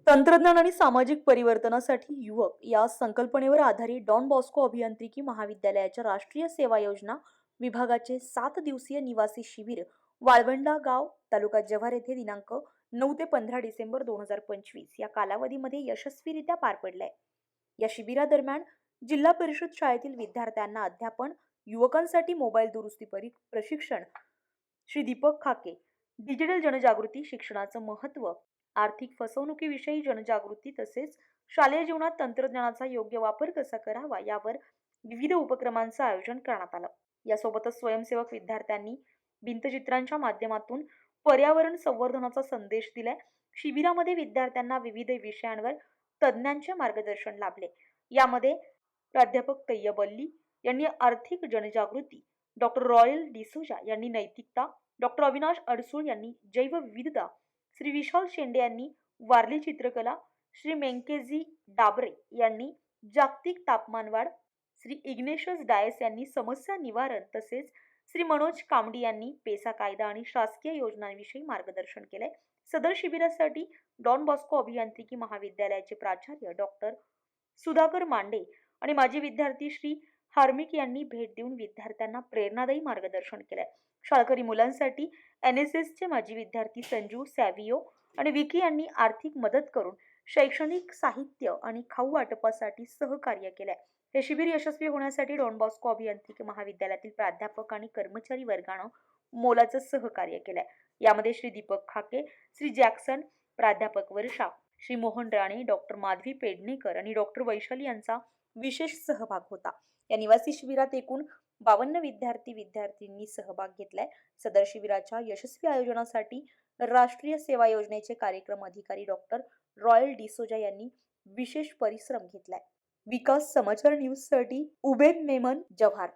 तंत्रज्ञान आणि सामाजिक परिवर्तनासाठी युवक या संकल्पनेवर आधारित डॉन बॉस्को अभियांत्रिकी महाविद्यालयाच्या राष्ट्रीय सेवा योजना विभागाचे 7 दिवसीय निवासी शिबिर वाळवंडा गाव तालुका जव्हार येथे दिनांक 9 ते 15 डिसेंबर 2025 या कालावधीमध्ये यशस्वीरित्या पार पडले। या शिबिरादरम्यान जिल्हा परिषद शाळेतील विद्यार्थ्यांना अध्यापन, युवकांसाठी मोबाईल दुरुस्ती प्रशिक्षण, श्री दीपक खाके, डिजिटल जनजागृती, शिक्षणाचं महत्त्व, आर्थिक फसवणुकीविषयी जनजागृती तसेच शालेय जीवनात तंत्रज्ञानाचा योग्य वापर कसा करावा यावर विविध उपक्रमांचं आयोजन करण्यात आलं। यासोबतच स्वयंसेवक विद्यार्थ्यांनी भिंतचित्रांच्या माध्यमातून पर्यावरण संवर्धनाचा संदेश दिलाय। शिबिरामध्ये विद्यार्थ्यांना विविध विषयांवर तज्ञांचे मार्गदर्शन लाभले। यामध्ये प्राध्यापक तय्यब अल्ली यांनी आर्थिक जनजागृती, डॉक्टर रॉयल डिसोजा यांनी नैतिकता, डॉक्टर अविनाश अडसूळ यांनी जैवविविधता, श्री विशाल शेंडे यांनी वारली चित्रकला, श्री मेंकेजी डाबरे यांनी जागतिक तापमानवाढ, श्री इग्नेशियस डायस यांनी समस्या निवारण तसेच श्री मनोज कामडी यांनी पेसा कायदा आणि शासकीय योजनांविषयी मार्गदर्शन केले। सदर शिबिरासाठी डॉन बॉस्को अभियांत्रिकी महाविद्यालयाचे प्राचार्य डॉक्टर सुधाकर मांडे आणि माजी विद्यार्थी श्री हार्मिक यांनी भेट देऊन विद्यार्थ्यांना प्रेरणादायी मार्गदर्शन केले। शाळकरी मुलांसाठी NSSचे माजी विद्यार्थी संजू, सॅव्हियो आणि विकी यांनी आर्थिक मदत करून शैक्षणिक साहित्य आणि खाऊ वाटपासाठी सहकार्य केले। हे शिबिर यशस्वी होण्यासाठी डॉन बॉस्को अभियांत्रिकी महाविद्यालयातील प्राध्यापक आणि कर्मचारी वर्गानं मोलाचं सहकार्य केलंय। यामध्ये श्री दीपक खाके, श्री जॅक्सन, प्राध्यापक वर्षा, श्री मोहन राणे, डॉक्टर माधवी पेडणेकर आणि डॉक्टर वैशाली यांचा विशेष सहभाग होता। या निवासी शिबिरात एकूण 52 विद्यार्थी-विद्यार्थिनींनी सहभाग घेतलाय। सदर शिबिराच्या यशस्वी आयोजनासाठी राष्ट्रीय सेवा योजनेचे कार्यक्रम अधिकारी डॉक्टर रॉयल डिसोजा यांनी विशेष परिश्रम घेतलाय। विकास समाचार न्यूज साठी उबेद मेमन, जव्हार।